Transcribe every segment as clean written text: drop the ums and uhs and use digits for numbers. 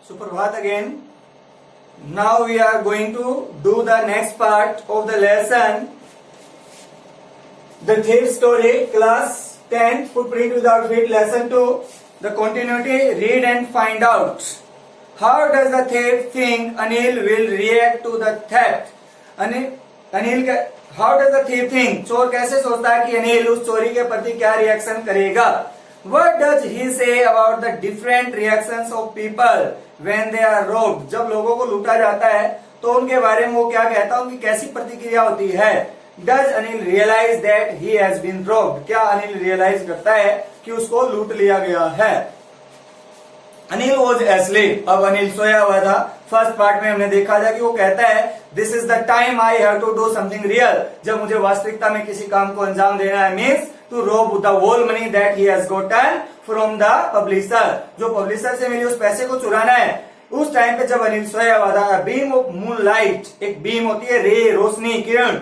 Suprabhat again. Now we are going to do the next part of the lesson. The thief story, class 10, footprint without feet, lesson 2. The continuity, read and find out. How does the thief think Anil will react to the theft? How does the thief think? चोर कैसे सोचता है कि अनिल उस चोरी के प्रति क्या रिएक्शन करेगा? What does he say about the different reactions of people when they are robbed? जब लोगों को लूटा जाता है तो उनके बारे में वो क्या कहता है, उनकी कैसी प्रतिक्रिया होती है? Does Anil realize that he has been robbed? क्या अनिल रियलाइज करता है कि उसको लूट लिया गया है? Anil was asleep. अब अनिल सोया हुआ था. फर्स्ट पार्ट में हमने देखा था कि वो कहता है this is the time I have to do something real. जब मुझे वास्तविकता में किसी काम को अंजाम देना है, means to rob the whole money that he has gotten from the publisher. जो पब्लिशर से मिली उस पैसे को चुराना है. उस टाइम पे जब अनिल सोया हुआ था, बीम ऑफ मून लाइट, एक बीम होती है रे, रोशनी, किरण.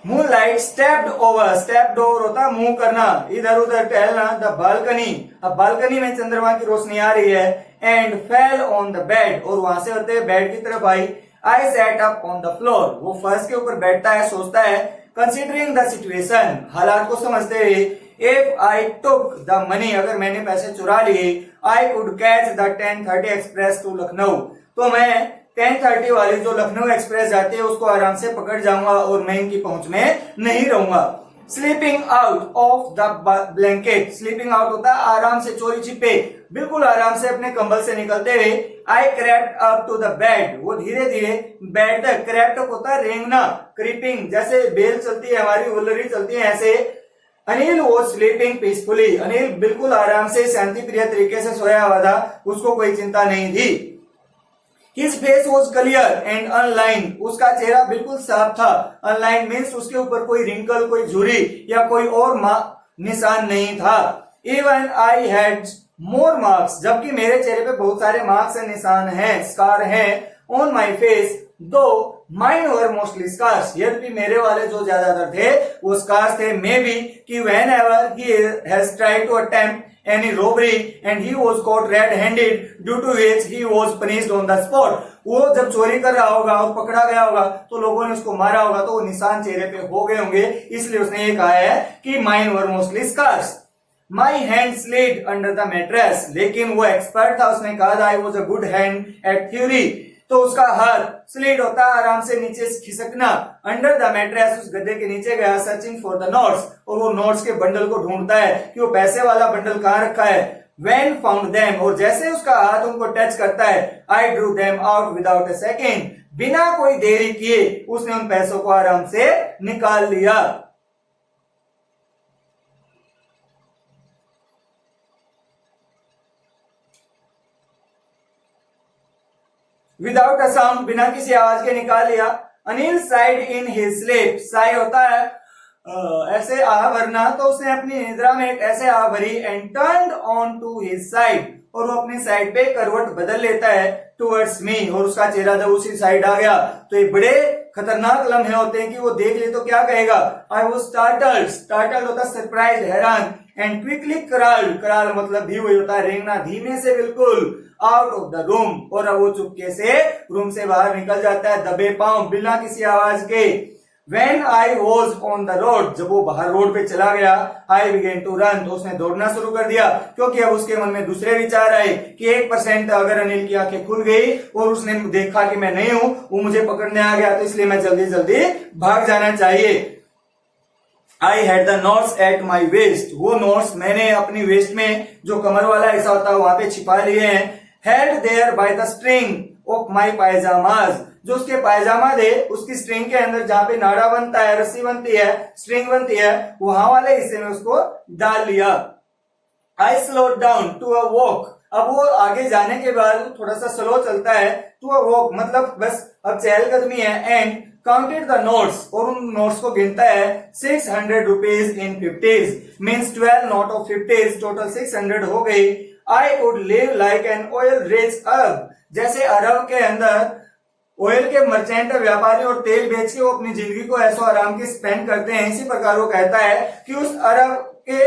Moonlight stepped over, stepped over होता है मूव करना, इधर उधर टहलना. द बालकनी, अब बालकनी में चंद्रमा की रोशनी आ रही है. And fell on the bed, और वहां से होते बेड की तरफ आई. I sat up on the floor, वो फर्श के ऊपर बैठता है, सोचता है. कंसिडरिंग द सिचुएशन, हालात को समझते हुए. If I took the money, अगर मैंने पैसे चुरा लिए, I could catch the 10:30 express to Lucknow, तो मैं 10:30 वाली जो लखनऊ एक्सप्रेस जाती है उसको आराम से पकड़ जाऊंगा और मैं इनकी पहुंच में नहीं रहूंगा. Sleeping out of the blanket, sleeping out होता है आराम से, चोरी छिपे, बिल्कुल आराम से अपने कंबल से निकलते हुए. I crept up to the bed, वो धीरे धीरे बेड तक. क्रेप्ट अप होता है रेंगना, क्रीपिंग, जैसे बेल चलती है हमारी, वुलरी चलती है, ऐसे. Anil was sleeping peacefully, Anil बिल्कुल आराम से शांति प्रिय तरीके से सोया हुआ था, उसको कोई चिंता नहीं थी. His face was clear and unlined, उसका चेहरा बिल्कुल साफ था. Unlined means उसके ऊपर कोई रिंकल, कोई झुर्री या कोई और निशान नहीं था. Even I had more marks, जबकि मेरे चेहरे पे बहुत सारे मार्क्स और निशान हैं, स्कार हैं. On my face, though mine were mostly scars, यद्यपि मेरे वाले जो ज्यादातर थे वो स्कार्स थे. Maybe कि whenever he has tried to attempt any robbery and he was caught red-handed, due to which he was punished on the spot. वो जब चोरी कर रहा होगा और पकड़ा गया होगा तो लोगों ने उसको मारा होगा, तो वो निशान चेहरे पे हो गए होंगे, इसलिए उसने ये कहा है कि mine were mostly scars. My hand slid under the mattress, लेकिन वो एक्सपर्ट था, उसने कहा था I was a good hand at theory, तो उसका हाथ स्लिड होता है आराम से नीचे खिसकना. अंडर द मैट्रेस, उस गद्दे के नीचे गया. सर्चिंग फॉर द नोट्स, और वो नोट्स के बंडल को ढूंढता है कि वो पैसे वाला बंडल कहाँ रखा है. When found them, और जैसे उसका हाथ उनको टच करता है, I drew them out without a second, बिना कोई देरी किए उसने उन पैसों को आराम से निकाल लिया. विदाउट अ साउंड, बिना किसी आवाज के निकाल लिया. Anil side in his sleep, Sai होता है ऐसे आह भरना, तो उसने अपनी निद्रा में एक ऐसे आह भरी. And turned on to his side, और वो अपनी साइड पे करवट बदल लेता है टुवर्ड्स मी, और उसका चेहरा जब उसी साइड आ गया तो ये बड़े खतरनाक लम्हे होते हैं कि वो देख ले तो क्या कहेगा. आई वॉज स्टार्टल्ड, स्टार्टल्ड होता सरप्राइज, हैरान. एंड क्विकली कराल्ड, कराल मतलब भी वही होता है रेंगना, धीमे से बिल्कुल. आउट ऑफ द रूम, और अब वो चुपके से रूम से बाहर निकल जाता है दबे पांव, बिना किसी आवाज के. When I was on the road, जब वो बाहर रोड पे चला गया, I began to run, तो उसने दौड़ना शुरू कर दिया, क्योंकि अब उसके मन में दूसरे विचार आए कि 1% अगर अनिल की आंखें खुल गई और उसने देखा कि मैं नहीं हूं, वो मुझे पकड़ने आ गया, तो इसलिए मैं जल्दी जल्दी भाग जाना चाहिए. I had the notes at my waist, वो नोट्स मैंने अपनी वेस्ट में, जो कमर वाला हिस्सा होता है वहां पे छिपा लिए हैं. Held there by the string of my pajamas, जो उसके पायजामा थे उसकी स्ट्रिंग के अंदर, जहां पे नाड़ा बनता है, रस्सी बनती है, स्ट्रिंग बनती है, वहां वाले हिस्से में उसको डाल लिया. I slowed down to a walk, अब वो आगे जाने के बाद थोड़ा सा स्लो चलता है. टू अ वॉक मतलब बस अब चहलकदमी है. एंड काउंटेड द नोट्स, और उन नोट्स को गिनता है. 600 rupees in 50s, means 12 note of 50s, total 600 हो गई. I could live like an oil rich Arab, जैसे अरब के अंदर ऑयल के मर्चेंट व्यापारी और तेल बेच के वो अपनी जिंदगी को ऐसो आराम की स्पेंड करते हैं, इसी प्रकार वो कहता है कि उस अरब के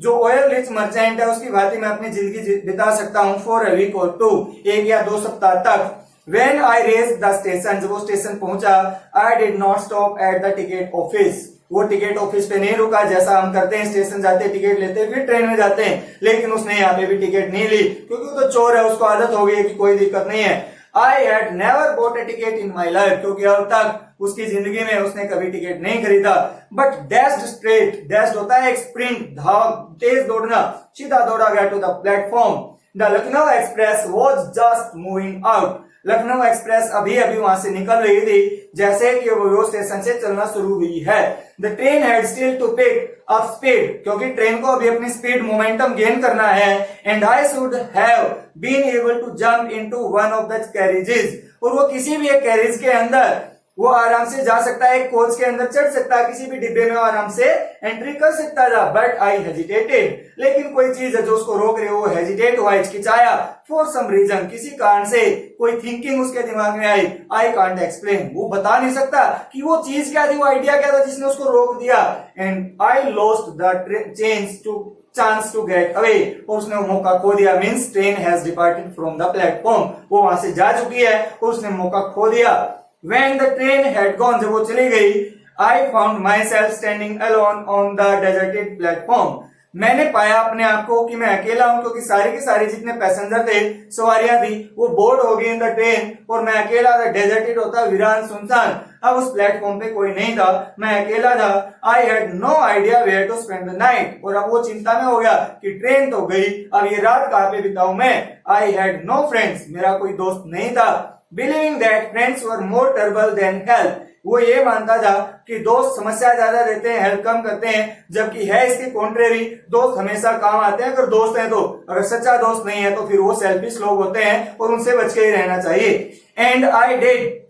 जो ऑयल रिच मर्चेंट है उसकी भांति मैं अपनी जिंदगी बिता सकता हूँ फॉर अ वीक और 2, 1 या 2 सप्ताह तक। When I reached the station, जब वो स्टेशन पहुंचा, I did not stop at the ticket office. वो टिकट ऑफिस पे नहीं रुका, जैसा हम करते हैं स्टेशन जाते हैं टिकट लेते हैं फिर ट्रेन में जाते हैं, लेकिन उसने यहाँ पे भी टिकट नहीं ली क्योंकि वो तो चोर है, उसको आदत हो गई है कि कोई दिक्कत नहीं है। I had never bought a ticket in my life, क्योंकि अब तक उसकी जिंदगी में उसने कभी टिकट नहीं खरीदा। But dashed straight, dashed होता है एक स्प्रिंट, धाव, तेज दौड़ना, सीधा दौड़ा गया to the platform. The Lucknow Express was just moving out. Lucknow express अभी अभी वहां से निकल रही थी जैसे कि वो स्टेशन से चलना शुरू हुई है। The train had still to pick up speed, क्योंकि ट्रेन को अभी अपनी स्पीड मोमेंटम गेन करना है। And I should have been able to jump into one of the carriages, और वो किसी भी एक कैरेज के अंदर वो आराम से जा सकता है, कोच के अंदर चढ़ सकता है, किसी भी डिब्बे में आराम से एंट्री कर सकता था। बट आई हेजिटेटेड, लेकिन कोई चीज है जो उसको रोक रही है, वो हेजिटेट हुआ, हिचकिचाया, फॉर सम रीजन, किसी कारण से कोई थिंकिंग उसके दिमाग में आई। आई कांट एक्सप्लेन, वो बता नहीं सकता कि वो चीज क्या थी, वो आइडिया क्या था जिसने उसको रोक दिया। And I lost the chance to get away, और उसने वो मौका खो दिया। Means train has departed from the platform, वो वहां से जा चुकी है और उसने मौका खो दिया। When the train had gone, जब वो चली गई, I found myself standing alone on the deserted platform. मैंने पाया अपने आप को कि मैं अकेला हूं, क्योंकि सारे के सारे जितने पैसेंजर थे, सवारियां थी, वो बोर्ड हो गई इन द ट्रेन, और मैं अकेला था। डेजर्टेड होता वीरान, सुनसान। अब उस प्लेटफॉर्म पे कोई नहीं था, मैं अकेला था। I had no idea where to spend the night, और अब वो चिंता में हो गया कि ट्रेन तो गई, अब ये रात कहाँ पे बिताऊं मैं। आई हैड नो फ्रेंड्स, मेरा कोई दोस्त नहीं था। Believing that friends were more trouble than help, वो ये मानता था कि दोस्त समस्या ज्यादा देते हैं, हेल्प कम करते हैं, जबकि है इसके कॉन्ट्रेरी, दोस्त हमेशा काम आते हैं अगर दोस्त हैं तो, अगर सच्चा दोस्त नहीं है तो फिर वो सेल्फिश लोग होते हैं और उनसे बच के ही रहना चाहिए। And I did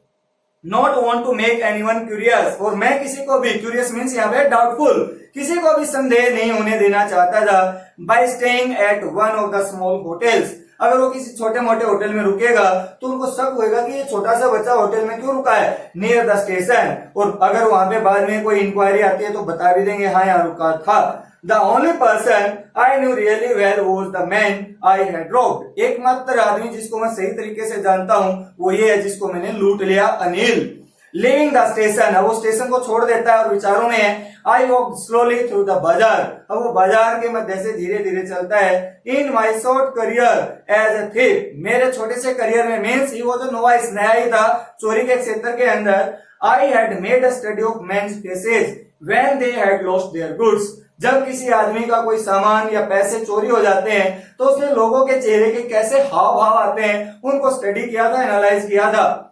not want to make anyone curious, और मैं किसी को भी, क्यूरियस मीन्स यहाँ पे डाउटफुल, किसी को भी संदेह नहीं होने देना चाहता था। Bye staying at one of the small hotels, अगर वो किसी छोटे मोटे होटल में रुकेगा तो उनको शक होगा कि ये छोटा सा बच्चा होटल में क्यों रुका है, नियर द स्टेशन, और अगर वहां पे बाद में कोई इंक्वायरी आती है तो बता भी देंगे हाँ यहाँ रुका था। The only person I knew really well was the man I had robed, एकमात्र आदमी जिसको मैं सही तरीके से जानता हूँ वो ये है जिसको मैंने लूट लिया, अनिल। लिविंग द स्टेशन, अब वो स्टेशन को छोड़ देता है और विचारों में है। I walk slowly through the बाजार, अब वो बाजार के मध्य से धीरे धीरे चलता है। In my short career as a thief, मेरे छोटे से करियर में, मीन्स ही वो जो नोवाइस नया ही था चोरी के क्षेत्र के अंदर। I had made a study of men's faces when they had lost their goods, जब किसी आदमी का कोई सामान या पैसे चोरी हो जाते हैं तो उसने लोगों के चेहरे के कैसे हाव भाव आते हैं उनको स्टडी किया था, एनालाइज किया था।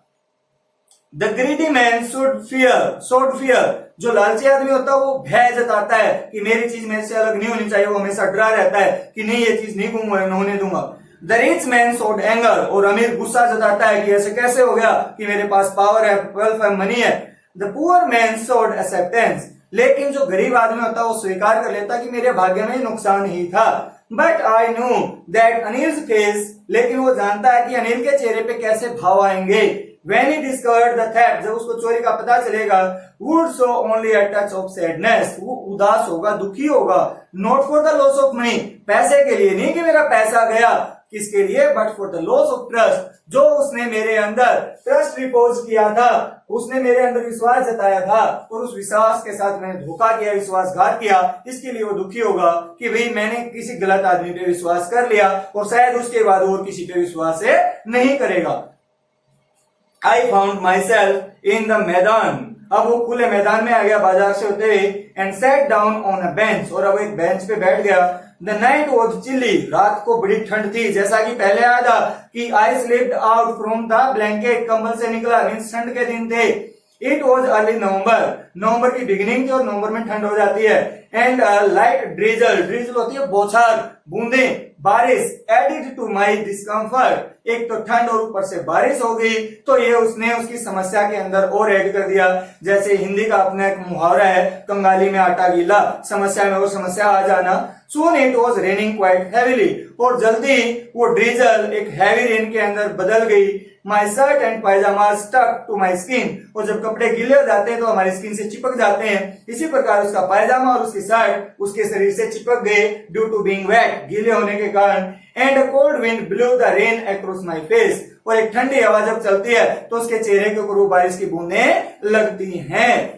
The greedy man should fear, जो लालची आदमी होता है वो भय जताता है कि मेरी चीज मेरे से अलग नहीं होनी चाहिए, वो हमेशा डरा रहता है कि नहीं ये चीज नहीं होने दूंगा। The rich man showed anger, और अमीर गुस्सा जताता है कि ऐसे कैसे हो गया कि मेरे पास पावर है, वेल्थ है, मनी है। The poor man showed acceptance, लेकिन जो गरीब आदमी होता है वो स्वीकार कर लेता कि मेरे भाग्य में नुकसान ही था। But I knew that Anil's face, लेकिन वो जानता है कि अनिल के चेहरे पे कैसे भाव आएंगे। When he discovered the theft, जब उसको चोरी का पता चलेगा, would show only a touch of sadness, वो उदास होगा, दुखी होगा। Not for the loss of money, पैसे के लिए नहीं कि मेरा पैसा गया, किसके लिए, but for the loss of trust, जो उसने मेरे अंदर ट्रस्ट रिपोज किया था, उसने मेरे अंदर विश्वास जताया था और उस विश्वास के साथ मैंने धोखा किया, विश्वासघात किया, इसके लिए वो दुखी होगा कि भाई मैंने किसी गलत आदमी पे विश्वास कर लिया और शायद उसके बाद और किसी पे विश्वास नहीं करेगा। I found myself in the मैदान, अब वो खुले मैदान में आ गया बाजार से होते हुए। And sat down on a bench, और अब एक बेंच पे बैठ गया। The night was chilly, रात को बड़ी ठंड थी, जैसा कि पहले आया था कि I slipped out from the blanket, कंबल से निकला, मीन्स ठंड के दिन थे। It was early नवंबर की बिगिनिंग थी और नवंबर में ठंड हो जाती है। एंड लाइट ड्रिजल होती है बौछार, बूंदे, बारिश एडिड टू माई डिस्कम्फर्ट, एक तो ठंड और ऊपर से बारिश हो गई तो ये उसने उसकी समस्या के अंदर और ऐड कर दिया। जैसे हिंदी का अपना एक मुहावरा है, कंगाली में आटा गीला, समस्या में और समस्या आ जाना। Soon it was raining quite heavily. और जल्दी वो ड्रिजल एक हैवी रेन के अंदर बदल गई. My shirt and pajamas stuck to my skin. और जब कपड़े गीले हो जाते हैं तो हमारी स्किन से चिपक जाते हैं. इसी प्रकार उसका पायजामा और उसकी शर्ट उसके शरीर से चिपक गए ड्यू टू बीइंग वेट, गीले होने के कारण. And a cold wind blue the rain across my face. और एक ठंडी हवा जब चलती है तो उसके चेहरे के ऊपर वो बारिश की बूंदें लगती हैं.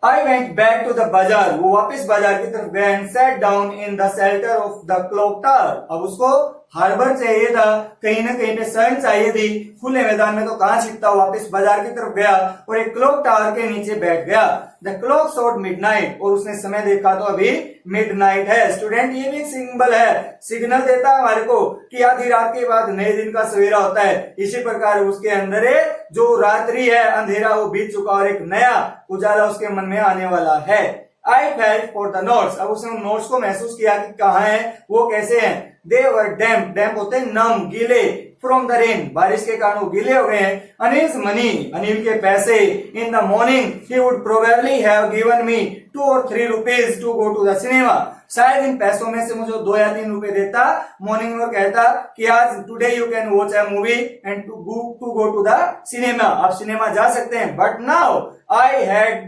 I went back to the बाजार. वो वापस बाजार की तरफ गया and sat down in the shelter of the clock tower. अब उसको हार्बर चाहिए था, कहीं ना कहीं पे सन चाहिए थी. खुले मैदान में तो कहां छिपता. वापस बाजार की तरफ गया और एक क्लॉक टावर के नीचे बैठ गया. The clock showed midnight. और उसने समय देखा तो अभी मिडनाइट है. स्टूडेंट ये भी एक सिंबल है, सिग्नल देता है हमारे को कि आधी रात के बाद नए दिन का सवेरा होता है. इसी प्रकार उसके अंदर जो रात्रि है, अंधेरा वो बीत चुका और एक नया उजाला उसके मन में आने वाला है. I felt for the notes. अब उसने उन नोट्स को महसूस किया कि कहाँ है, वो कैसे हैं. दे वर डैम्प. डैम्प होते हैं नम, गीले. From the rain. बारिश के कारण वो गीले हो गए हैं. अनिल्स मनी. अनिल के पैसे. In the morning he would probably have given me 2 or 3 rupees to go to the cinema. शायद इन पैसों में से मुझे 2 या 3 रुपए देता मॉर्निंग में, कहता कि आज today you can watch a movie and to go to the cinema. आप सिनेमा जा सकते हैं. But now I had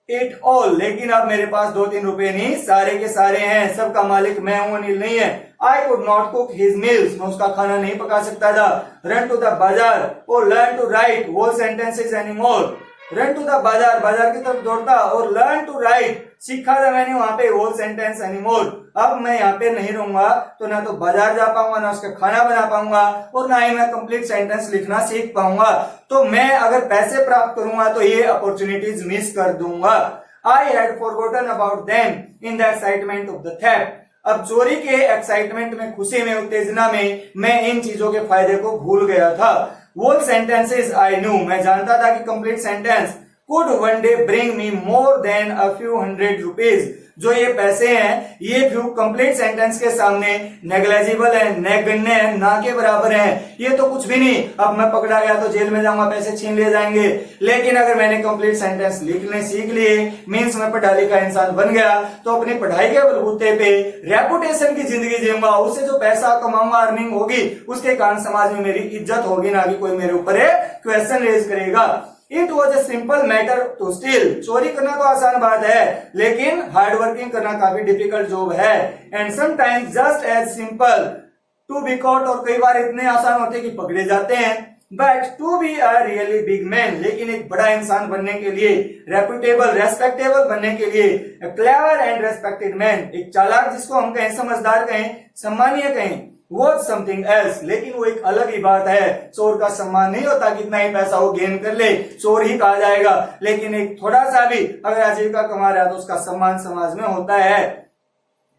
it all. लेकिन अब मेरे पास 2-3 रुपए नहीं, सारे के सारे हैं. सबका मालिक मैं हूं, अनिल नहीं है. I could not cook his meals. मैं उसका खाना नहीं पका सकता था. रन टू द बाजार और learn to write whole sentences anymore. Run to the bazaar. बाजार की तरफ दौड़ता और लर्न टू राइट. सीखा था मैंने वहां पे होल सेंटेंस एनीमोर. अब मैं यहाँ पे नहीं रहूंगा तो ना तो बाजार जा पाऊंगा, ना उसका खाना बना पाऊंगा और ना ही मैं कंप्लीट सेंटेंस लिखना सीख पाऊंगा. तो मैं अगर पैसे प्राप्त करूंगा तो ये अपॉर्चुनिटीज मिस कर दूंगा. I had forgotten about them in the excitement of the theft. अब चोरी के एक्साइटमेंट में, खुशी में, उत्तेजना में मैं इन चीजों के फायदे को भूल गया था. Whole sentences I knew. मैं जानता था कि complete sentence could one day bring me more than a few hundred rupees. जो ये पैसे हैं ये फ्यू कंप्लीट सेंटेंस के सामने नेग्लेजिबल है, नगण्य है, ना के बराबर है. ये तो कुछ भी नहीं. अब मैं पकड़ा गया तो जेल में जाऊंगा, पैसे छीन लिए जाएंगे. लेकिन अगर मैंने कंप्लीट सेंटेंस लिखने सीख लिए, मीन्स मैं पढ़ा लिखा इंसान बन गया, तो अपनी पढ़ाई के बलबूते पे रेपुटेशन की जिंदगी जीऊंगा. उससे जो पैसा कमाऊंगा, अर्निंग होगी, उसके कारण समाज में मेरी इज्जत होगी, ना कि कोई मेरे ऊपर क्वेश्चन रेज करेगा. It was a simple matter to steal. चोरी करना तो आसान बात है, लेकिन हार्ड वर्किंग करना काफी डिफिकल्ट जॉब है. And sometimes just as simple to be caught. और कई बार इतने आसान होते कि पकड़े जाते हैं. But to be a really big man. लेकिन एक बड़ा इंसान बनने के लिए, रेपुटेबल, रेस्पेक्टेबल बनने के लिए, क्लेवर एंड रेस्पेक्टेड मैन, एक चालाक जिसको हम कहें, समझदार कहें, सम्मानीय कहें, वो समथिंग एल्स. लेकिन वो एक अलग ही बात है. चोर का सम्मान नहीं होता कितना ही पैसा वो गेन कर ले, चोर ही कहा जाएगा. लेकिन एक थोड़ा सा भी अगर आजीविका कमा रहा है तो उसका सम्मान समाज में होता है.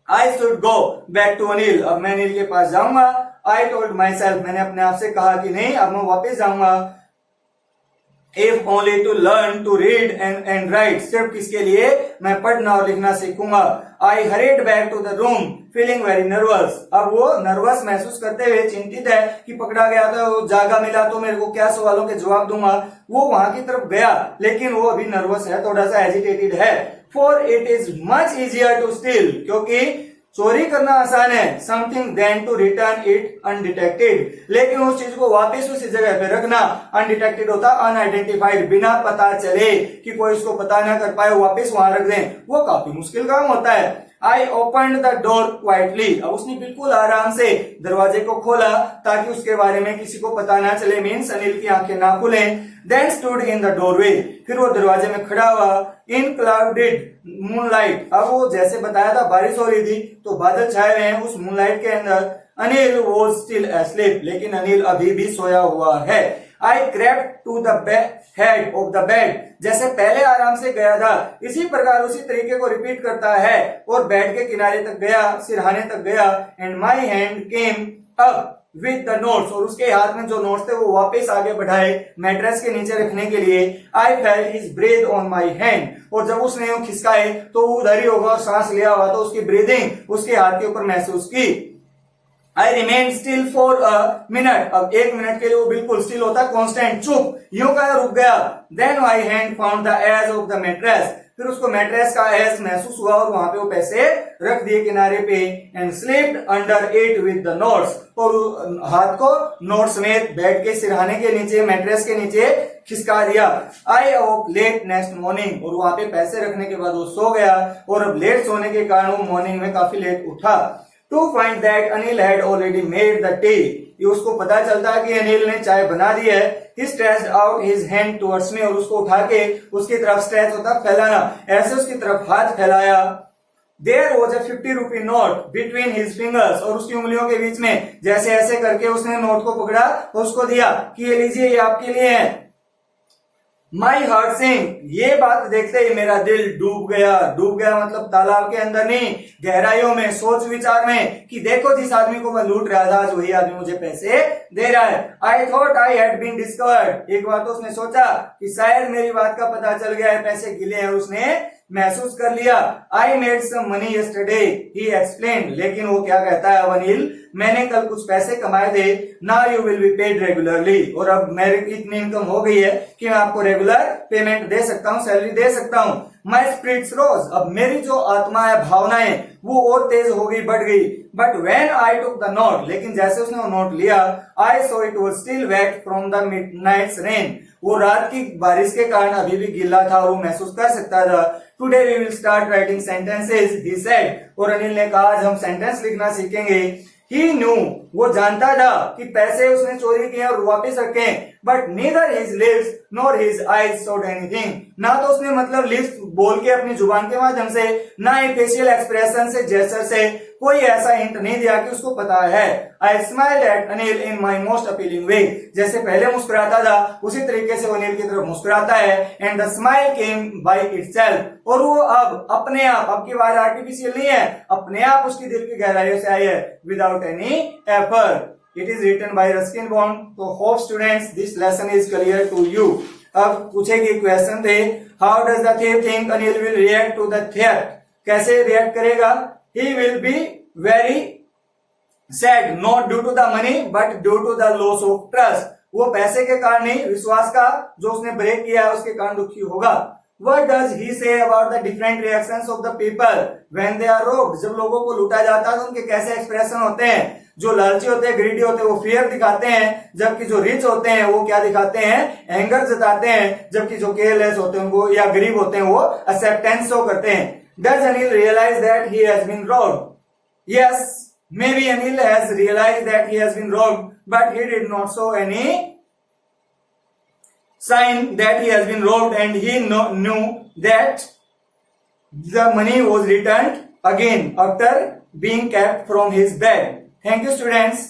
I should go back to Anil. अब मैं अनिल के पास जाऊंगा. I told myself. मैंने अपने आप से कहा कि नहीं, अब मैं वापस जाऊंगा. If only to learn to read and write. सिर्फ किसके लिए? मैं पढ़ना और लिखना सीखूंगा. I hurried back to the room feeling very nervous. अब वो नर्वस महसूस करते हुए, चिंतित है कि पकड़ा गया तो जागा मिला तो मेरे को क्या सवालों के जवाब दूंगा. वो वहां की तरफ गया, लेकिन वो अभी नर्वस है, थोड़ा सा एजिटेटेड है. For it is much easier to steal. क्योंकि चोरी करना आसान है, something than to return it undetected. लेकिन उस चीज को वापस उसी जगह पे रखना अनडिटेक्टेड होता, अनआइडेंटिफाइड, बिना पता चले कि कोई इसको पता ना कर पाए, वापस वहां रख दें, वो काफी मुश्किल काम होता है. I open the door quietly. अब उसने बिल्कुल आराम से दरवाजे को खोला ताकि उसके बारे में किसी को पता ना चले, मीन्स अनिल की आंखें ना खुलें. Then stood in the doorway. फिर वो दरवाजे में खड़ा हुआ. In clouded moonlight. अब वो जैसे बताया था बारिश हो रही थी तो बादल छाए हुए हैं. उस मूनलाइट के अंदर अनिल वॉज स्टिल एस्लीप. लेकिन अनिल अभी भी सोया हुआ है. I crept to the head of the bed. जैसे पहले आराम से गया था, इसी प्रकार उसी तरीके को रिपीट करता है और बेड के किनारे तक गया, सिरहाने तक गया. And my hand came up with the notes. और उसके हाथ में जो नोट्स थे वो वापस आगे बढ़ाए मैट्रेस के नीचे रखने के लिए. I felt his breath on my hand. और जब उसने वो खिसकाए तो वो उधर ही होगा और सांस लिया हुआ तो उसकी ब्रीदिंग उसके हाथ के ऊपर महसूस की. I remain still for a minute. अब 1 मिनट के लिए वो बिल्कुल स्टिल होता है, कॉन्स्टेंट, चुप, यूं का रुक गया. Then my hand found the edge of the mattress. फिर उसको मैट्रेस का एहसास महसूस हुआ और वहां पे वो पैसे रख दिए किनारे पे and slept under it with the notes, और हाथ को नोट समेत बेड के सिरहाने के नीचे, मैट्रेस के नीचे खिसका दिया। आई वोक लेट नेक्स्ट मॉर्निंग, और वहां पे पैसे रखने के बाद वो सो गया और अब लेट सोने के कारण वो मॉर्निंग में काफी लेट उठा। To find that Anil had already made the tea, ये उसको पता चलता है कि अनिल ने चाय बना दी है। He stretched out his hand towards me, और उसको उठा के उसकी तरफ, स्ट्रेच होता फैलाना, ऐसे उसकी तरफ हाथ फैलाया। There was a 50 rupee note between his fingers, और उसकी उंगलियों के बीच में जैसे ऐसे करके उसने नोट को पकड़ा और उसको दिया कि ये लीजिए, ये आपके लिए है। माई हार्ट सिंक, ये बात देखते ही मेरा दिल डूब गया। डूब गया मतलब तालाब के अंदर नहीं, गहराइयों में, सोच विचार में, कि देखो जिस आदमी को मैं लूट रहा था आज वही आदमी मुझे पैसे दे रहा है। I thought I had been discovered, एक बार तो उसने सोचा कि शायद मेरी बात का पता चल गया है, पैसे गिले हैं, उसने महसूस कर लिया। I made some money yesterday, he explain, लेकिन वो क्या कहता है अनिल, मैंने कल कुछ पैसे कमाए थे। Now you will be paid regularly, और अब मेरी इतनी इनकम हो गई है कि मैं आपको रेगुलर पेमेंट दे सकता हूँ, सैलरी दे सकता हूँ। माई स्पिरिट्स रोज, अब मेरी जो आत्मा है, भावनाएं, वो और तेज हो गई, बढ़ गई। But when I took the note, लेकिन जैसे उसने वो नोट लिया, I saw it was still wet from the midnight's rain, वो रात की बारिश के कारण अभी भी गीला था और वो महसूस कर सकता था। Today we will start writing sentences, he said, और अनिल ने कहा आज हम सेंटेंस लिखना सीखेंगे। ही न्यू, वो जानता था कि पैसे उसने चोरी किए और वापस रखे, but neither his lips nor his eyes showed anything, ना तो उसने मतलब लिप्स बोल के अपनी जुबान के माध्यम से, ना ही फेशियल एक्सप्रेशन से, जेस्चर से कोई ऐसा हिंट नहीं दिया कि उसको पता है। I smiled at Anil in my most appealing way, जैसे पहले मुस्कुराता था उसी तरीके से अनिल की तरफ मुस्कुराता है। And the smile came by itself, और वो अब अपने आप, अब की बात आर्टिफिशियल नहीं है, अपने आप उसकी दिल की गहराइयों से आई है, without any effort. It is written by Ruskin Bond. So hope students this lesson is clear to you. अब पूछेगी क्वेश्चन थे, how does the thief think Anil will react to the theft? कैसे रिएक्ट करेगा? He will be very sad, not due to the money but due to the loss of trust. वो पैसे के कारण नहीं, विश्वास का जो उसने ब्रेक किया है उसके कारण दुखी होगा। What does he say about the different reactions of the people when they are robbed? जब लोगों को लूटा जाता है तो उनके कैसे एक्सप्रेशन होते हैं? जो लालची होते हैं, ग्रीडी होते हैं, वो फियर दिखाते हैं, जबकि जो रिच होते हैं वो क्या दिखाते हैं? एंगर जताते हैं, जबकि जो केयरलेस होते हैं उनको, या गरीब होते हैं, वो एक्सेप्टेंस शो करते हैं। Does Anil realize that he has been robbed? Yes, maybe Anil has realized that he has been robbed, but he did not show any sign that he has been robbed, and he knew that the money was returned again after being kept from his bed. Thank you, students.